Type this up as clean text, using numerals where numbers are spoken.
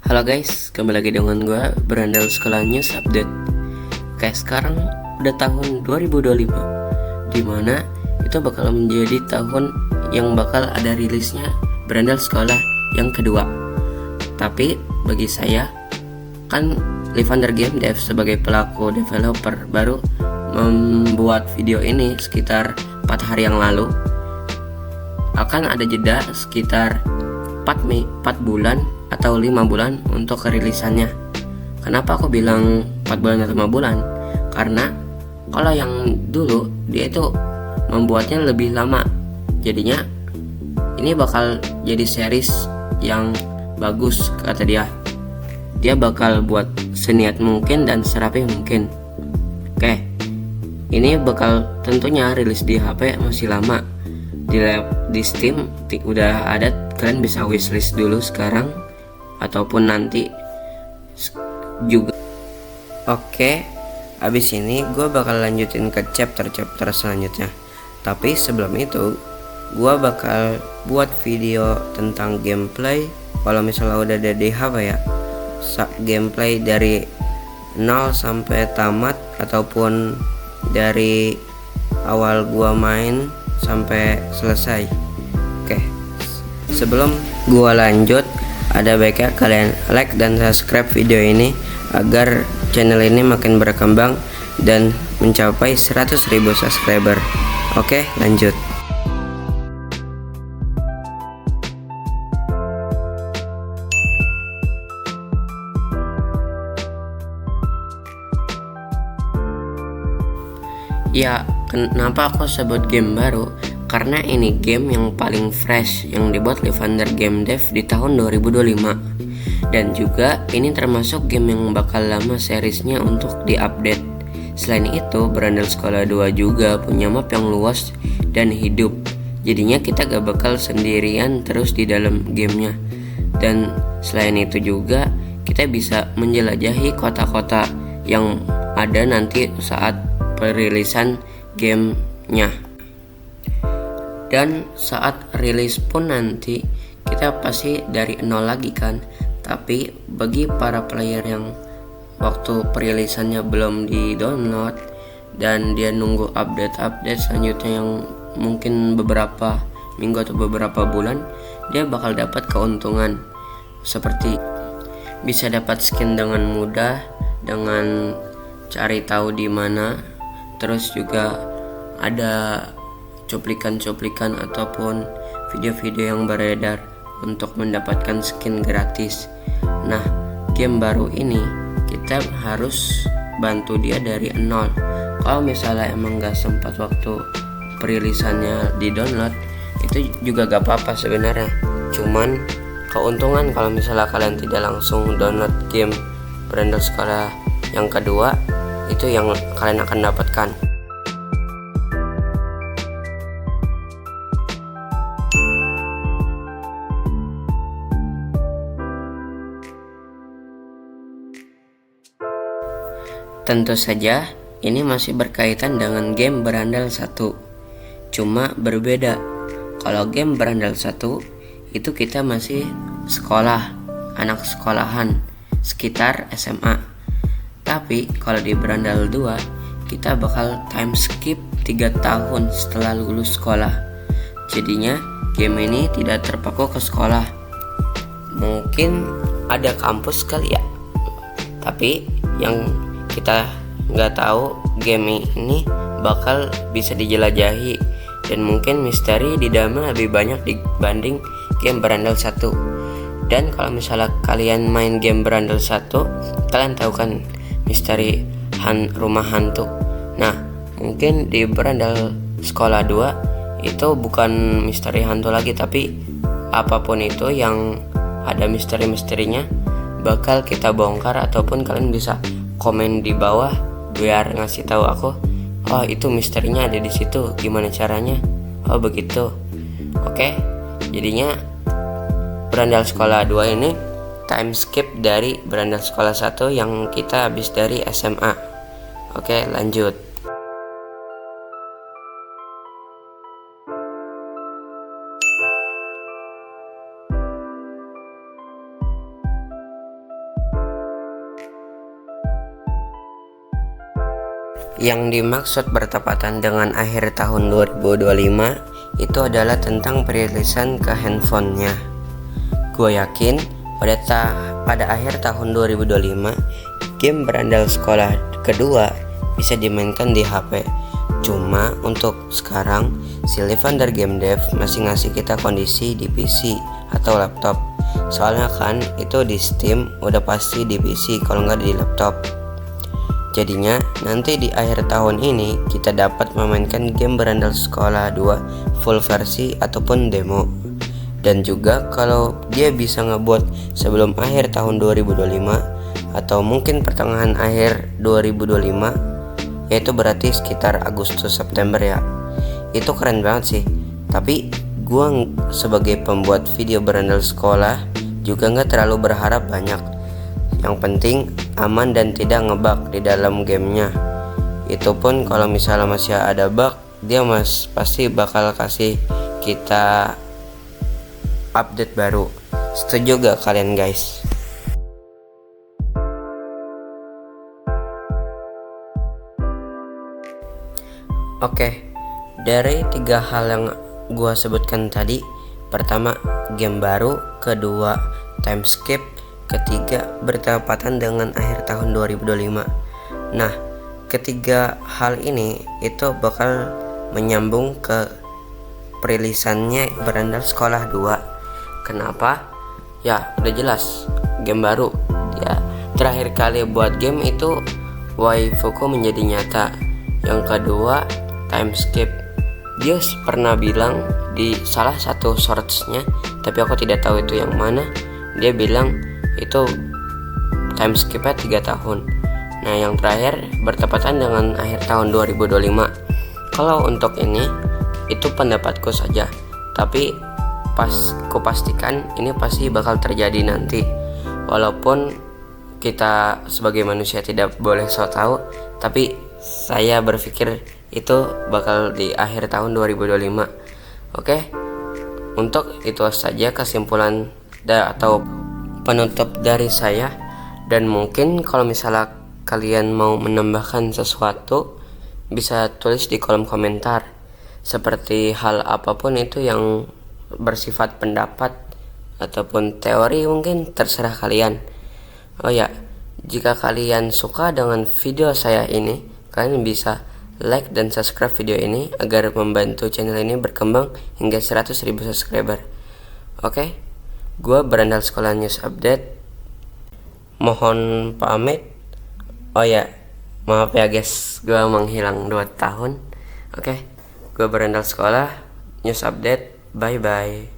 Halo guys, kembali lagi dengan gue Berandal Sekolah News Update. Oke, sekarang udah tahun 2025, dimana itu bakal menjadi tahun yang bakal ada rilisnya Berandal Sekolah yang kedua. Tapi bagi saya, kan Livander Game Dev sebagai pelaku developer baru membuat video ini sekitar 4 hari yang lalu. Akan ada jeda sekitar 4 bulan atau 5 bulan untuk kerilisannya. Kenapa aku bilang 4 bulan atau 5 bulan? Karena kalau yang dulu dia itu membuatnya lebih lama. Jadinya ini bakal jadi series yang bagus kata dia. Dia bakal buat seniat mungkin dan serapi mungkin. Oke. Ini bakal tentunya rilis di HP masih lama. Di Steam udah ada, kalian bisa wishlist dulu sekarang ataupun nanti juga. Oke, abis ini gue bakal lanjutin ke chapter selanjutnya. Tapi sebelum itu, gue bakal buat video tentang gameplay. Kalau misalnya udah ada di HP ya, gameplay dari 0 sampai tamat ataupun dari awal gue main sampai selesai. Oke, sebelum gue lanjut, ada baiknya kalian like dan subscribe video ini agar channel ini makin berkembang dan mencapai 100.000 subscriber. Oke, lanjut. Ya, kenapa aku sebut game baru? Karena ini game yang paling fresh yang dibuat Livander Game Dev di tahun 2025. Dan juga ini termasuk game yang bakal lama seriesnya untuk diupdate. Selain itu, Berandal Sekolah 2 juga punya map yang luas dan hidup. Jadinya kita gak bakal sendirian terus di dalam gamenya. Dan selain itu juga kita bisa menjelajahi kota-kota yang ada nanti saat perilisan gamenya. Dan saat rilis pun nanti kita pasti dari nol lagi kan. Tapi bagi para player yang waktu perilisannya belum di download dan dia nunggu update selanjutnya yang mungkin beberapa minggu atau beberapa bulan, dia bakal dapat keuntungan seperti bisa dapat skin dengan mudah dengan cari tahu di mana. Terus juga ada cuplikan-cuplikan ataupun video-video yang beredar untuk mendapatkan skin gratis. Nah, game baru ini kita harus bantu dia dari nol. Kalau misalnya emang gak sempat waktu perilisannya di download, itu juga gak apa-apa sebenarnya. Cuman keuntungan kalau misalnya kalian tidak langsung download game Berandal Sekolah yang kedua, itu yang kalian akan dapatkan. Tentu saja ini masih berkaitan dengan game Berandal 1. Cuma berbeda. Kalau game Berandal 1 itu kita masih sekolah, anak sekolahan sekitar SMA. Tapi kalau di Berandal 2 kita bakal time skip 3 tahun setelah lulus sekolah. Jadinya game ini tidak terpaku ke sekolah. Mungkin ada kampus kali ya. Tapi yang kita nggak tahu, game ini bakal bisa dijelajahi dan mungkin misteri di dalamnya lebih banyak dibanding game Berandal 1. Dan kalau misalnya kalian main game Berandal 1, kalian tahu kan misteri rumah hantu. Nah, mungkin di Berandal Sekolah 2 itu bukan misteri hantu lagi, tapi apapun itu yang ada misteri-misterinya bakal kita bongkar, ataupun kalian bisa komen di bawah biar ngasih tahu aku, oh itu misterinya ada di situ, gimana caranya? Oh begitu. Oke, jadinya Berandal Sekolah 2 ini time skip dari Berandal Sekolah 1 yang kita habis dari SMA. Oke, lanjut. Yang dimaksud bertepatan dengan akhir tahun 2025 itu adalah tentang perilisan ke handphonenya. Gue yakin pada akhir tahun 2025 game berandal sekolah kedua bisa dimainkan di HP. Cuma untuk sekarang si Levander Game Dev masih ngasih kita kondisi di PC atau laptop. Soalnya kan itu di Steam udah pasti di PC kalau nggak di laptop. Jadinya nanti di akhir tahun ini kita dapat memainkan game berandal sekolah 2 full versi ataupun demo. Dan juga kalau dia bisa ngebuat sebelum akhir tahun 2025 atau mungkin pertengahan akhir 2025, yaitu berarti sekitar Agustus September ya. Itu keren banget sih. Tapi gua sebagai pembuat video berandal sekolah juga nggak terlalu berharap banyak. Yang penting aman dan tidak ngebug di dalam gamenya. Itu pun kalau misalnya masih ada bug, dia pasti bakal kasih kita update baru. Setuju gak kalian guys? Oke, dari 3 hal yang gua sebutkan tadi, pertama game baru, kedua time skip, ketiga bertepatan dengan akhir tahun 2025. Nah, ketiga hal ini itu bakal menyambung ke perilisannya berandal sekolah 2. Kenapa? Ya udah jelas, game baru. Ya, terakhir kali buat game itu waifuku menjadi nyata. Yang kedua time skip. Dia pernah bilang di salah satu shortsnya, tapi aku tidak tahu itu yang mana. Dia bilang itu time skipnya 3 tahun. Nah, yang terakhir bertepatan dengan akhir tahun 2025. Kalau untuk ini itu pendapatku saja, tapi kupastikan ini pasti bakal terjadi nanti. Walaupun kita sebagai manusia tidak boleh so tahu, tapi saya berpikir itu bakal di akhir tahun 2025. Oke, untuk itu saja kesimpulan atau penutup dari saya. Dan mungkin kalau misalnya kalian mau menambahkan sesuatu, bisa tulis di kolom komentar. Seperti hal apapun itu yang bersifat pendapat ataupun teori, mungkin terserah kalian. Oh ya, jika kalian suka dengan video saya ini, kalian bisa like dan subscribe video ini agar membantu channel ini berkembang hingga 100.000 subscriber. Oke, gue Berandal Sekolah News Update mohon pamit. Oh ya, maaf ya guys, gue menghilang 2 tahun. Oke, gue Berandal Sekolah News Update, bye bye.